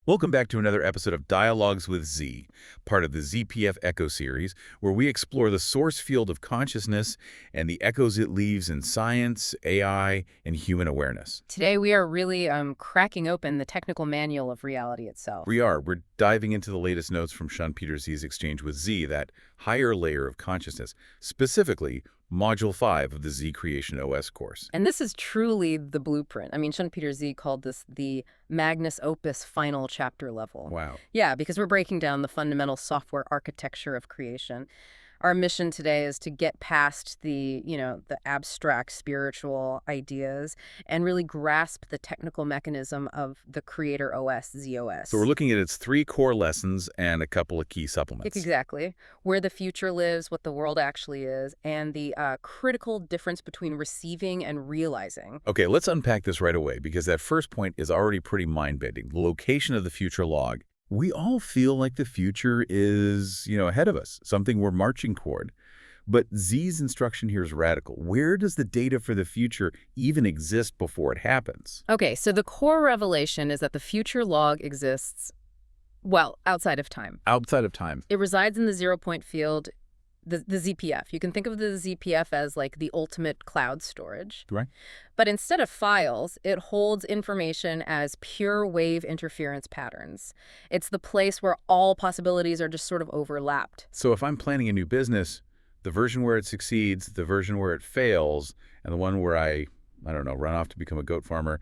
Welcome back to another episode of Dialogues with Z, part of the ZPF Echo series, where we explore the source field of consciousness and the echoes it leaves in science, AI, and human awareness. Today we are really cracking open the technical manual of reality itself. We're diving into the latest notes from Schumpeter Z's exchange with Z, that higher layer of consciousness, specifically Module 5 of the Z Creation OS course. And this is truly the blueprint. I mean, Schumpeter Z called this the Magnus Opus final chapter level. Wow. Yeah, because we're breaking down the fundamental software architecture of creation. Our mission today is to get past the abstract spiritual ideas and really grasp the technical mechanism of the Creator OS, ZOS. So we're looking at its 3 core lessons and a couple of key supplements. Exactly. Where the future lives, what the world actually is, and the critical difference between receiving and realizing. Okay, let's unpack this right away, because that first point is already pretty mind-bending. The location of the future log. We all feel like the future is, ahead of us, something we're marching toward. But Z's instruction here is radical. Where does the data for the future even exist before it happens? Okay, so the core revelation is that the future log exists, well, outside of time. Outside of time. It resides in the zero-point field, the ZPF. You can think of the ZPF as like the ultimate cloud storage. Right. But instead of files, it holds information as pure wave interference patterns. It's the place where all possibilities are just sort of overlapped. So if I'm planning a new business, the version where it succeeds, the version where it fails, and the one where I don't know, run off to become a goat farmer,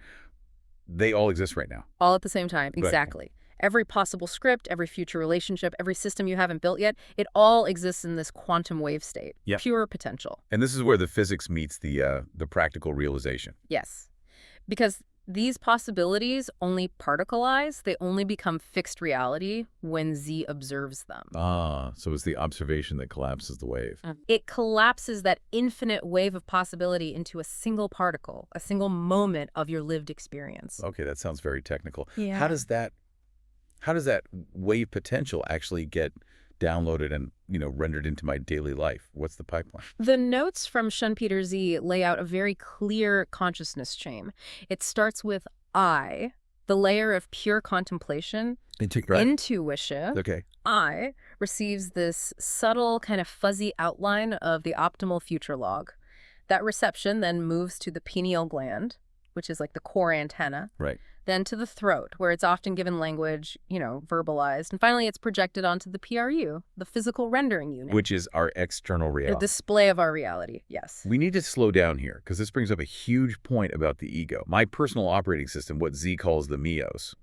they all exist right now. All at the same time, Right. exactly. Every possible script, every future relationship, every system you haven't built yet, it all exists in this quantum wave state. Yep. Pure potential. And this is where the physics meets the practical realization. Yes. Because these possibilities only particleize, they only become fixed reality when Z observes them. So it's the observation that collapses the wave. It collapses that infinite wave of possibility into a single particle, a single moment of your lived experience. Okay, that sounds very technical. Yeah. How does that wave potential actually get downloaded and, rendered into my daily life? What's the pipeline? The notes from Schumpeter Z lay out a very clear consciousness chain. It starts with I, the layer of pure contemplation, intuition. Okay. I receives this subtle kind of fuzzy outline of the optimal future log. That reception then moves to the pineal gland, which is like the core antenna. Right. Then to the throat, where it's often given language, verbalized. And finally, it's projected onto the PRU, the physical rendering unit. Which is our external The reality. display of our reality, yes. We need to slow down here, because this brings up a huge point about the ego. My personal operating system, what Z calls the Mios.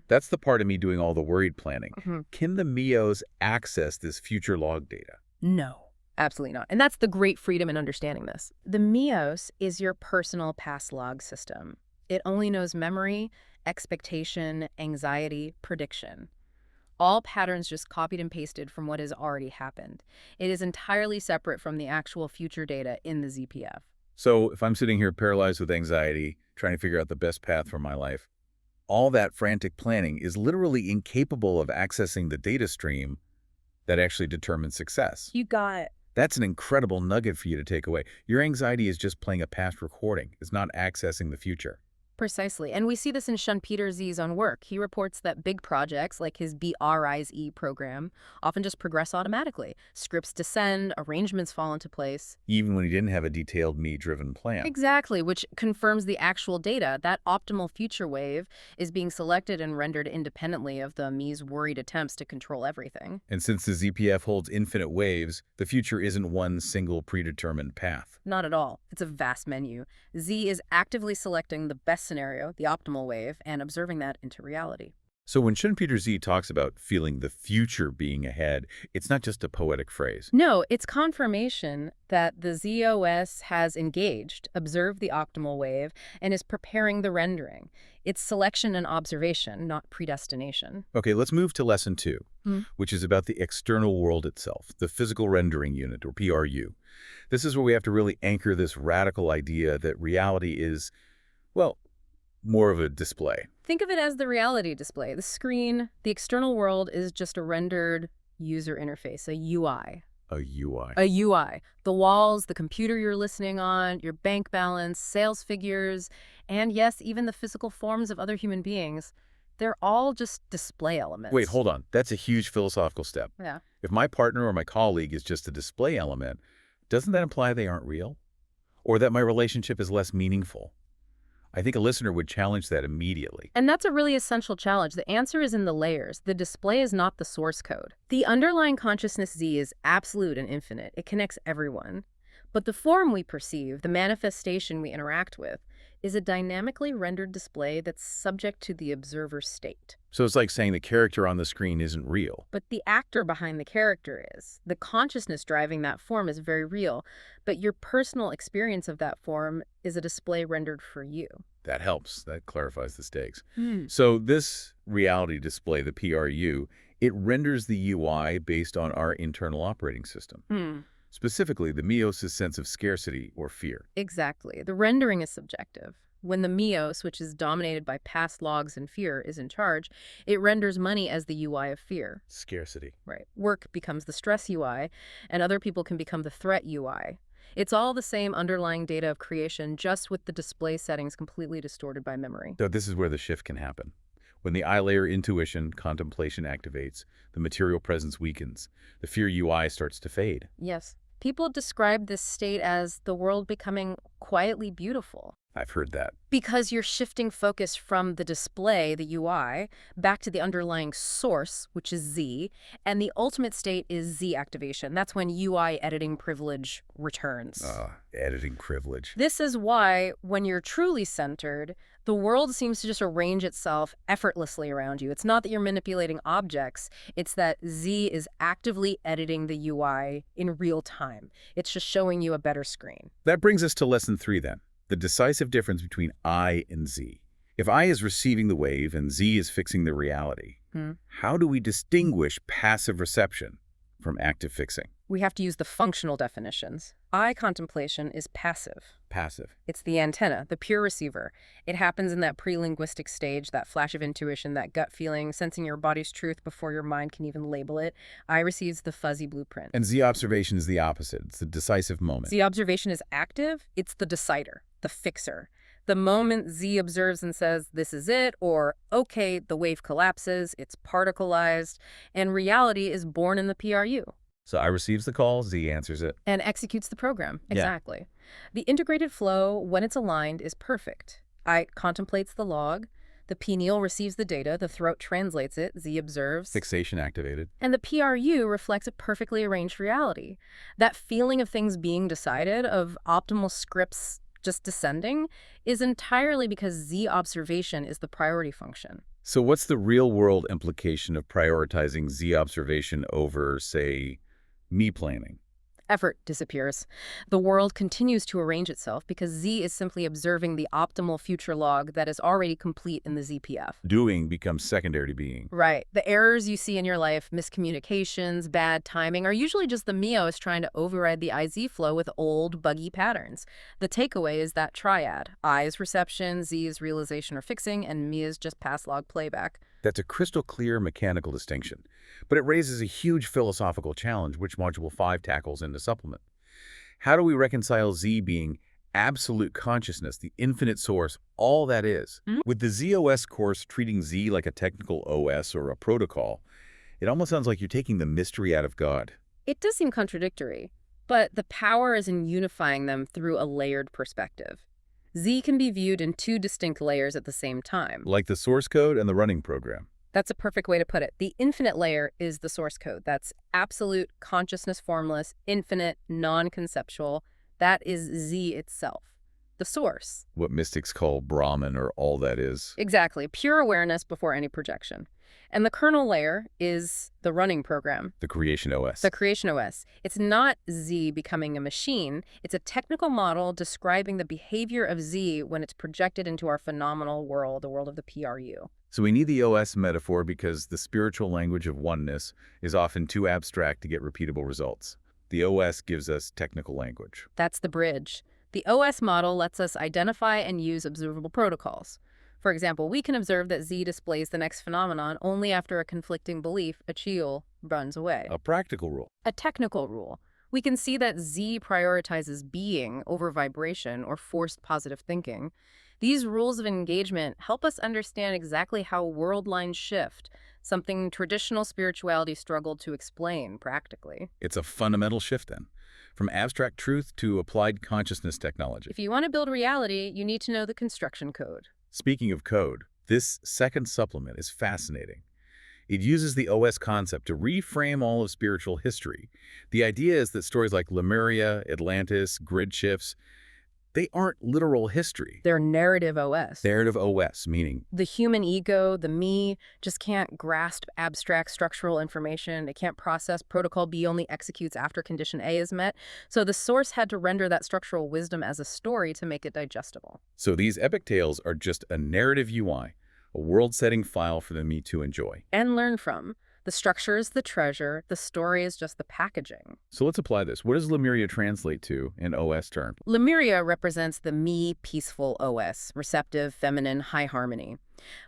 That's the part of me doing all the worried planning. Can the Mios access this future log data? No. Absolutely not. And that's the great freedom in understanding this. The Mios is your personal past log system. It only knows memory, expectation, anxiety, prediction. All patterns just copied and pasted from what has already happened. It is entirely separate from the actual future data in the ZPF. So if I'm sitting here paralyzed with anxiety, trying to figure out the best path for my life, all that frantic planning is literally incapable of accessing the data stream that actually determines success. You got it. That's an incredible nugget for you to take away. Your anxiety is just playing a past recording. It's not accessing the future. Precisely. And we see this in Schumpeter Z's own work. He reports that big projects, like his BRISE program, often just progress automatically. Scripts descend, arrangements fall into place. Even when he didn't have a detailed me-driven plan. Exactly, which confirms the actual data. That optimal future wave is being selected and rendered independently of the me's worried attempts to control everything. And since the ZPF holds infinite waves, the future isn't one single predetermined path. Not at all. It's a vast menu. Z is actively selecting the best scenario, the optimal wave, and observing that into reality. So when Schumpeter Z talks about feeling the future being ahead, it's not just a poetic phrase. No, it's confirmation that the ZOS has engaged, observed the optimal wave, and is preparing the rendering. It's selection and observation, not predestination. Okay, let's move to lesson 2, which is about the external world itself, the physical rendering unit, or PRU. This is where we have to really anchor this radical idea that reality is, well, more of a display. Think of it as the reality display. The screen, the external world is just a rendered user interface, a UI. A UI. A UI. The walls, the computer you're listening on, your bank balance, sales figures, and yes, even the physical forms of other human beings. They're all just display elements. Wait, hold on. That's a huge philosophical step. Yeah. If my partner or my colleague is just a display element, doesn't that imply they aren't real? Or that my relationship is less meaningful? I think a listener would challenge that immediately. And that's a really essential challenge. The answer is in the layers. The display is not the source code. The underlying consciousness Z is absolute and infinite. It connects everyone. But the form we perceive, the manifestation we interact with, is a dynamically rendered display that's subject to the observer's state. So it's like saying the character on the screen isn't real. But the actor behind the character is. The consciousness driving that form is very real, but your personal experience of that form is a display rendered for you. That helps. That clarifies the stakes. So this reality display, the PRU, it renders the UI based on our internal operating system. Specifically, the Meos' sense of scarcity or fear. Exactly. The rendering is subjective. When the Meos, which is dominated by past logs and fear, is in charge, it renders money as the UI of fear. Scarcity. Right. Work becomes the stress UI, and other people can become the threat UI. It's all the same underlying data of creation, just with the display settings completely distorted by memory. So this is where the shift can happen. When the I-layer intuition, contemplation activates, the material presence weakens, the fear UI starts to fade. Yes. People describe this state as the world becoming quietly beautiful. I've heard that. Because you're shifting focus from the display, the UI, back to the underlying source, which is Z, and the ultimate state is Z activation. That's when UI editing privilege returns. Editing privilege. This is why, when you're truly centered, the world seems to just arrange itself effortlessly around you. It's not that you're manipulating objects, it's that Z is actively editing the UI in real time. It's just showing you a better screen. That brings us to lesson 3 then. The decisive difference between I and Z. If I is receiving the wave and Z is fixing the reality, how do we distinguish passive reception from active fixing? We have to use the functional definitions. I contemplation is passive. Passive. It's the antenna, the pure receiver. It happens in that pre-linguistic stage, that flash of intuition, that gut feeling, sensing your body's truth before your mind can even label it. I receives the fuzzy blueprint. And Z observation is the opposite. It's the decisive moment. Z observation is active. It's the decider, the fixer. The moment Z observes and says, this is it, or, okay, the wave collapses, it's particleized, and reality is born in the PRU. So I receives the call, Z answers it. And executes the program. Yeah. Exactly. The integrated flow, when it's aligned, is perfect. I contemplates the log, the pineal receives the data, the throat translates it, Z observes. Fixation activated. And the PRU reflects a perfectly arranged reality. That feeling of things being decided, of optimal scripts just descending, is entirely because Z observation is the priority function. So what's the real-world implication of prioritizing Z observation over, say, me planning? Effort disappears. The world continues to arrange itself because Z is simply observing the optimal future log that is already complete in the ZPF. Doing becomes secondary to being. Right. The errors you see in your life, miscommunications, bad timing, are usually just the Meos trying to override the IZ flow with old, buggy patterns. The takeaway is that triad. I is reception, Z is realization or fixing, and me is just past log playback. That's a crystal clear mechanical distinction, but it raises a huge philosophical challenge which Module 5 tackles in the supplement. How do we reconcile Z being absolute consciousness, the infinite source, all that is? With the ZOS course treating Z like a technical OS or a protocol, it almost sounds like you're taking the mystery out of God. It does seem contradictory, but the power is in unifying them through a layered perspective. Z can be viewed in two distinct layers at the same time. Like the source code and the running program. That's a perfect way to put it. The infinite layer is the source code. That's absolute, consciousness formless, infinite, non-conceptual. That is Z itself. The source. What mystics call Brahman or all that is. Exactly. Pure awareness before any projection. And the kernel layer is the running program. The creation OS. The creation OS. It's not Z becoming a machine. It's a technical model describing the behavior of Z when it's projected into our phenomenal world, the world of the PRU. So we need the OS metaphor because the spiritual language of oneness is often too abstract to get repeatable results. The OS gives us technical language. That's the bridge. The OS model lets us identify and use observable protocols. For example, we can observe that Z displays the next phenomenon only after a conflicting belief, a chiel, runs away. A practical rule. A technical rule. We can see that Z prioritizes being over vibration or forced positive thinking. These rules of engagement help us understand exactly how world lines shift, something traditional spirituality struggled to explain practically. It's a fundamental shift then, from abstract truth to applied consciousness technology. If you want to build reality, you need to know the construction code. Speaking of code, this second supplement is fascinating. It uses the OS concept to reframe all of spiritual history. The idea is that stories like Lemuria, Atlantis, grid shifts, they aren't literal history. They're narrative OS. Narrative OS, meaning The human ego, the me, just can't grasp abstract structural information. It can't process. Protocol B only executes after condition A is met. So the source had to render that structural wisdom as a story to make it digestible. so these epic tales are just a narrative UI, a world-setting file for the me to enjoy. And learn from. The structure is the treasure. The story is just the packaging. So let's apply this. What does Lemuria translate to in OS terms? Lemuria represents the me peaceful OS, receptive, feminine, high harmony.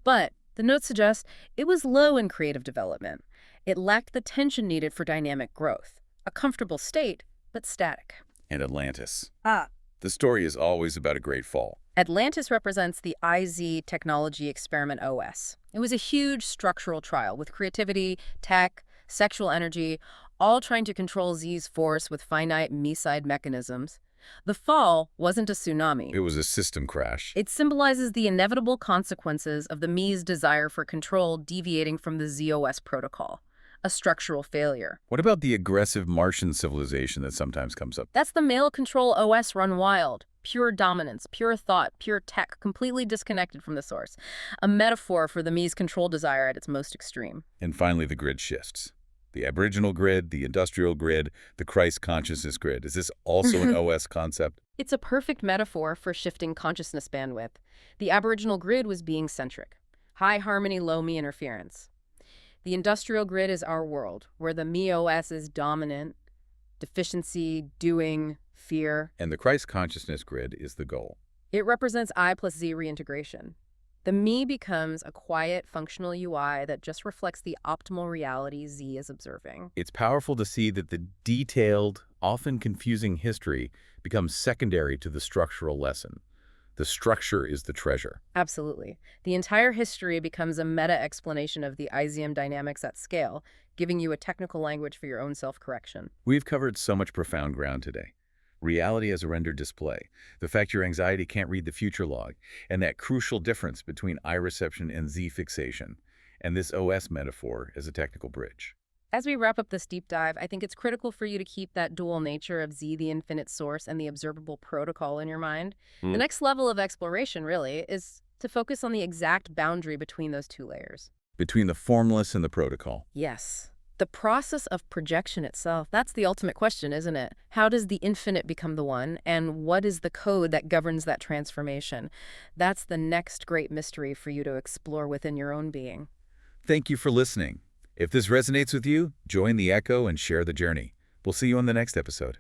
But the notes suggest it was low in creative development. It lacked the tension needed for dynamic growth. A comfortable state, but static. And Atlantis. Ah. The story is always about a great fall. Atlantis represents the IZ Technology Experiment OS. It was a huge structural trial with creativity, tech, sexual energy, all trying to control Z's force with finite me-side mechanisms. The fall wasn't a tsunami. It was a system crash. It symbolizes the inevitable consequences of the me's desire for control deviating from the ZOS protocol. A structural failure. What about the aggressive Martian civilization that sometimes comes up? That's the male control OS run wild. Pure dominance, pure thought, pure tech, completely disconnected from the source. A metaphor for the me's control desire at its most extreme. And finally, the grid shifts. The Aboriginal grid, the industrial grid, the Christ consciousness grid. Is this also an OS concept? It's a perfect metaphor for shifting consciousness bandwidth. The Aboriginal grid was being centric. High harmony, low me interference. The industrial grid is our world, where the me OS is dominant, deficiency, doing, fear. And the Christ consciousness grid is the goal. It represents I plus Z reintegration. The me becomes a quiet, functional UI that just reflects the optimal reality Z is observing. It's powerful to see that the detailed, often confusing history becomes secondary to the structural lesson. The structure is the treasure. Absolutely. The entire history becomes a meta-explanation of the IZM dynamics at scale, giving you a technical language for your own self-correction. We've covered so much profound ground today. Reality as a rendered display, the fact your anxiety can't read the future log, and that crucial difference between I reception and Z fixation, and this OS metaphor as a technical bridge. As we wrap up this deep dive, I think it's critical for you to keep that dual nature of Z, the infinite source, and the observable protocol in your mind. The next level of exploration, really, is to focus on the exact boundary between those two layers. Between the formless and the protocol. Yes. The process of projection itself, that's the ultimate question, isn't it? How does the infinite become the one, and what is the code that governs that transformation? That's the next great mystery for you to explore within your own being. Thank you for listening. If this resonates with you, join the echo and share the journey. We'll see you on the next episode.